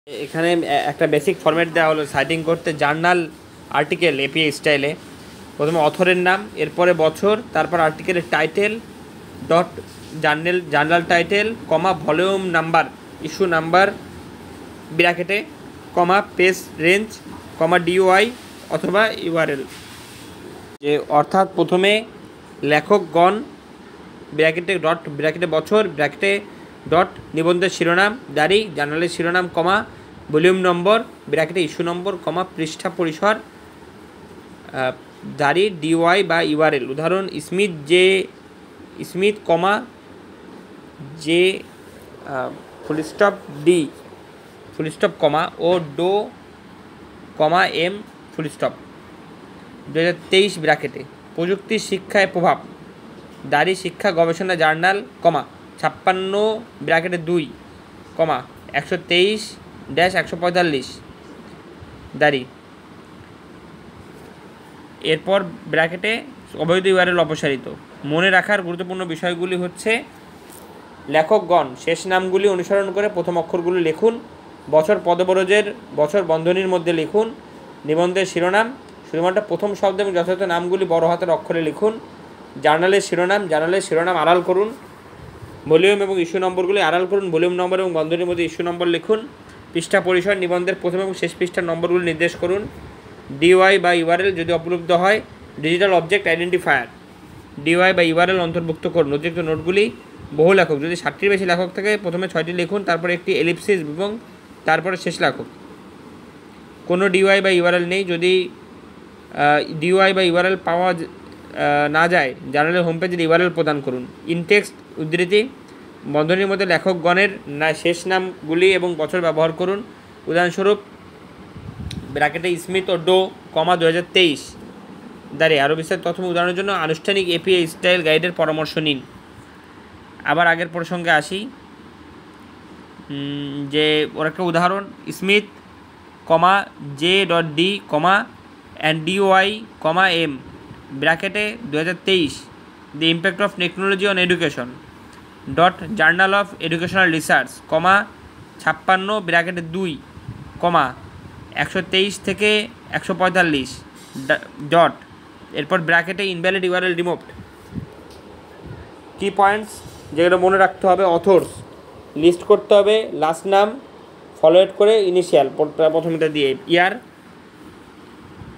এখানে একটা basic format দেওয়া হলো সাইটিং করতে জার্নাল আর্টিকেল এপিআই স্টাইলে। প্রথমে অথরের নাম, এরপরে বছর, তারপর আর্টিকেলের টাইটেল ডট জার্নাল টাইটেল কমা ভলিউম নাম্বার ইস্যু নাম্বার ব্র্যাকেটে কমা পেজ রেঞ্জ কমা ডিওআই অথবা ইউআরএল। যে অর্থাৎ প্রথমে লেখকগণ ব্র্যাকেটে বছর ব্র্যাকেটে ডট নিবন্ধের শিরোনাম দাঁড়ি জার্নালের শিরোনাম কমা ভলিউম নম্বর ব্র্যাকেটে ইস্যু নম্বর কমা পৃষ্ঠা পরিসর দাঁড়ি ডিওয়াই বা ইউআরএল। উদাহরণ Smith comma J full stop D full stop comma ও ডো কমা এম ফুলস্টপ 2023 ব্র্যাকেটে প্রযুক্তি শিক্ষায় প্রভাব দাঁড়ি শিক্ষা গবেষণা জার্নাল কমা 56 ব্র্যাকেটে 2 কমা 123-145 দাঁড়ি। এরপর ব্র্যাকেটে অবৈধ ইউআরএল অপসারিত। মনে রাখার গুরুত্বপূর্ণ বিষয়গুলি হচ্ছে লেখকগণ শেষ নামগুলি অনুসরণ করে প্রথম অক্ষরগুলি লিখুন। বছর পদবরজের বছর বন্ধনীর মধ্যে লিখুন। নিবন্ধের শিরোনাম শুধুমাত্র প্রথম শব্দ এবং যথাযথ নামগুলি বড় হাতের অক্ষরে লিখুন। জার্নালের শিরোনাম আড়াল করুন। ভলিউম এবং ইস্যু নম্বরগুলি আড়াল করুন। ভলিউম নম্বর এবং বন্ধনীর মধ্যে ইস্যু নম্বর লিখুন। পৃষ্ঠা পরিসর নিবন্ধের প্রথম এবং শেষ পৃষ্ঠার নম্বরগুলি নির্দেশ করুন। ডিওয়াই বা ইউআরএল যদি উপলব্ধ হয় ডিজিটাল অবজেক্ট আইডেন্টিফায়ার ডিওয়াই বা ইউআরএল অন্তর্ভুক্ত করুন। অতিরিক্ত নোটগুলি বহু লেখক যদি 60টির বেশি লেখক থাকে প্রথমে 6টি লিখুন, তারপরে একটি এলিপসিস এবং তারপরে শেষ লেখক। কোনো ডিওয়াই বা ইউআরএল নেই। যদি ডিওয়াই বা ইউআরএল পাওয়া না যায় জার্নালের হোম পেজের ইউআরএল প্রদান করুন। ইনটেক্সট উদ্ধৃতি বন্ধনীর মধ্যে লেখকগণের শেষ নামগুলি এবং বছর ব্যবহার করুন। উদাহরণস্বরূপ ব্র্যাকেটে স্মিথ ও ডো কমা 2023 দাঁড়িয়ে। আরও বিস্তারিত তথ্য উদাহরণের জন্য আনুষ্ঠানিক এপিআই স্টাইল গাইডের পরামর্শ নিন। আবার আগের প্রসঙ্গে আসি, যে ওর একটা উদাহরণ Smith comma J dot D comma and DOI comma M ব্র্যাকেটে 2023 the impact of technology on education dot journal of educational research comma 56 ব্র্যাকেটে 2 কমা 123-145 ডট এরপর ব্র্যাকেটে ইনভ্যালিড ইউআরএল রিমুভড। কি পয়েন্টস যেগুলো মনে রাখতে হবে: অথর্স লিস্ট করতে হবে, লাস্ট নাম ফলোয়েড করে ইনিশিয়াল প্রথমটা দিয়ে, ইয়ার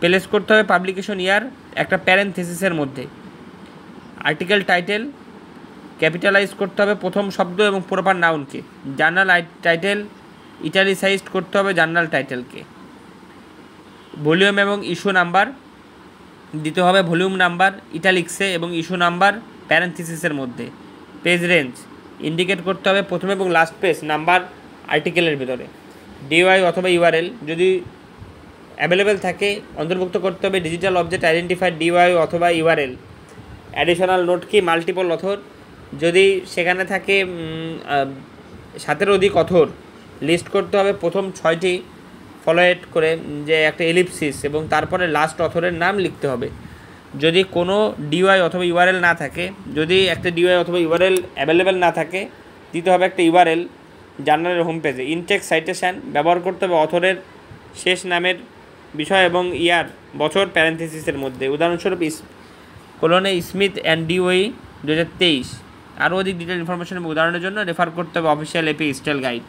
প্লেস করতে হবে পাবলিকেশন ইয়ার একটা প্যারেনথেসিসের মধ্যে, আর্টিকেল টাইটেল ক্যাপিটালাইজ করতে হবে প্রথম শব্দ এবং প্রপার নাউনকে, জার্নাল টাইটেল ইটালিসাইজড করতে হবে জার্নাল টাইটেলকে, ভলিউম এবং ইস্যু নাম্বার দিতে হবে ভলিউম নাম্বার ইটালিক্সে এবং ইস্যু নাম্বার প্যারেনথেসিসের মধ্যে, পেজ রেঞ্জ ইন্ডিকেট করতে হবে প্রথম এবং লাস্ট পেজ নাম্বার আর্টিকেলের ভিতরে, ডিওআই অথবা ইউআরএল যদি অ্যাভেলেবেল থাকে অন্তর্ভুক্ত করতে হবে ডিজিটাল অবজেক্ট আইডেন্টিফায়ার ডিওআই অথবা ইউআরএল, অ্যাডিশনাল নোট কি মাল্টিপল অথর যদি সেখানে থাকে 7-এর অধিক অথর লিস্ট করতে হবে প্রথম 6টি ফলোয়েড করে যে একটা এলিপসিস এবং তারপরে লাস্ট অথরের নাম লিখতে হবে। যদি কোনো ডিওআই অথবা ইউআরএল না থাকে, যদি একটা ডিওআই অথবা ইউআরএল অ্যাভেলেবেল না থাকে দিতে হবে একটা ইউআরএল জার্নালের হোম পেজে। ইনটেক্সট সাইটেশন ব্যবহার করতে হবে অথরের শেষ নামের বিষয় এবং ইয়ার বছর প্যারেনথেসিসের মধ্যে। উদাহরণস্বরূপ কোলনে স্মিথ অ্যান্ড ডিওআই 2023। আরও অধিক ডিটেল ইনফরমেশন এবং উদাহরণের জন্য রেফার করতে হবে অফিসিয়াল এপিআই স্টাইল গাইড।